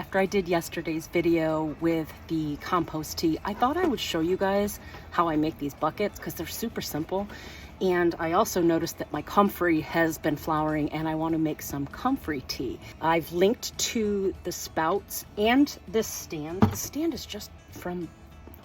after I did yesterday's video with the compost tea, I thought I would show you guys how I make these buckets because they're super simple. And I also noticed that my Comfrey has been flowering and I want to make some Comfrey tea. I've linked to the spouts and this stand. The stand is just from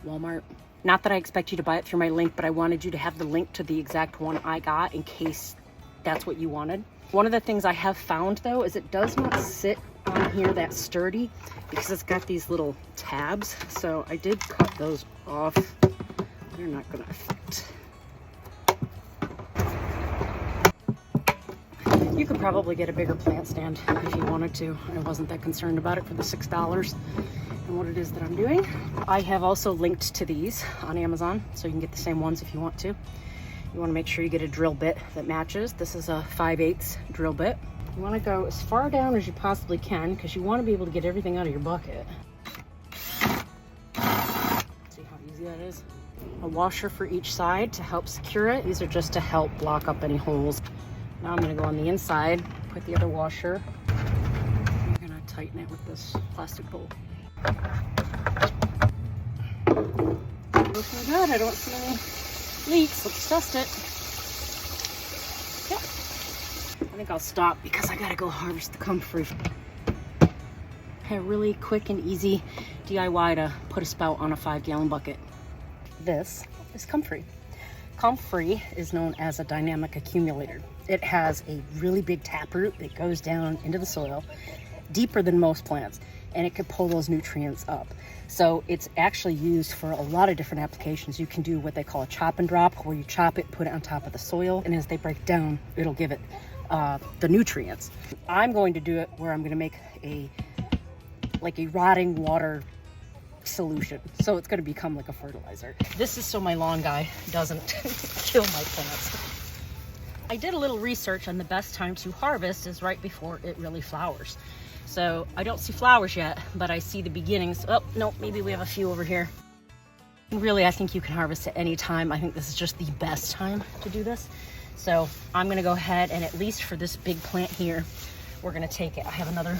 Walmart. Not that I expect you to buy it through my link, but I wanted you to have the link to the exact one I got in case that's what you wanted. One of the things I have found though is it does not sit on here that sturdy because it's got these little tabs. So I did cut those off. They're not gonna affect. You could probably get a bigger plant stand if you wanted to. I wasn't that concerned about it for the $6 and what it is that I'm doing. I have also linked to these on Amazon, so you can get the same ones if you want to. You want to make sure you get a drill bit that matches. This is a 5/8 drill bit. You want to go as far down as you possibly can because you want to be able to get everything out of your bucket. See how easy that is? A washer for each side to help secure it. These are just to help block up any holes. Now I'm going to go on the inside, put the other washer. I'm going to tighten it with this plastic bowl. Looking good. I don't see any leaks. Let's test it. Yep. I think I'll stop because I gotta go harvest the comfrey. A really quick and easy DIY to put a spout on a 5-gallon bucket. This is comfrey. Comfrey is known as a dynamic accumulator. It has a really big taproot that goes down into the soil, deeper than most plants, and it can pull those nutrients up. So it's actually used for a lot of different applications. You can do what they call a chop and drop, where you chop it, put it on top of the soil, and as they break down, it'll give it the nutrients. I'm going to do it where I'm going to make a rotting water solution. So it's going to become like a fertilizer. This is so my lawn guy doesn't kill my plants. I did a little research on the best time to harvest is right before it really flowers. So I don't see flowers yet, but I see the beginnings. Oh, no, maybe we have a few over here. Really, I think you can harvest at any time. I think this is just the best time to do this. So I'm gonna go ahead and at least for this big plant here, we're gonna take it. I have another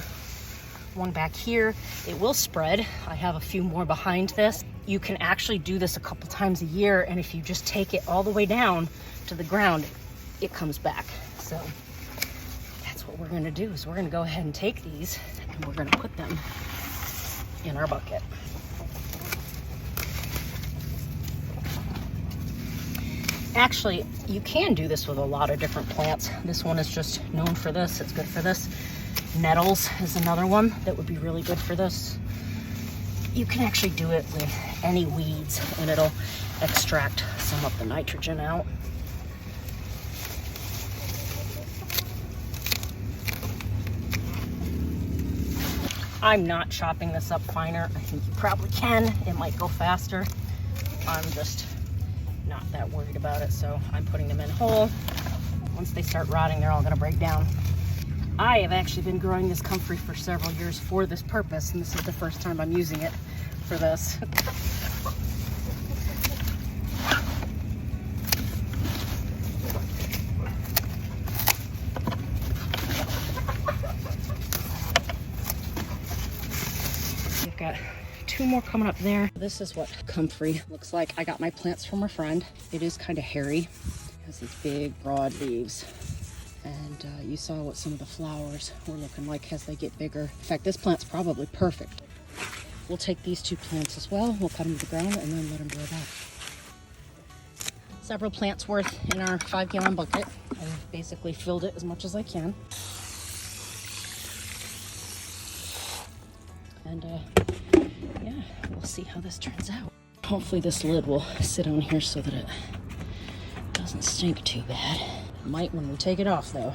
one back here. It will spread. I have a few more behind this. You can actually do this a couple times a year, and if you just take it all the way down to the ground, it comes back. So what we're going to do is we're going to go ahead and take these and we're going to put them in our bucket. Actually, you can do this with a lot of different plants. This one is just known for this. It's good for this. Nettles is another one that would be really good for this. You can actually do it with any weeds and it'll extract some of the nitrogen out. I'm not chopping this up finer. I think you probably can. It might go faster. I'm just not that worried about it, so I'm putting them in whole. Once they start rotting, they're all gonna break down. I have actually been growing this comfrey for several years for this purpose, and this is the first time I'm using it for this. Got 2 more coming up there. This is what comfrey looks like. I got my plants from a friend. It is kind of hairy. It has these big broad leaves. And you saw what some of the flowers were looking like as they get bigger. In fact, this plant's probably perfect. We'll take these 2 plants as well. We'll cut them to the ground and then let them grow back. Several plants worth in our 5-gallon bucket. I've basically filled it as much as I can. And yeah, we'll see how this turns out. Hopefully this lid will sit on here so that it doesn't stink too bad. It might when we take it off though.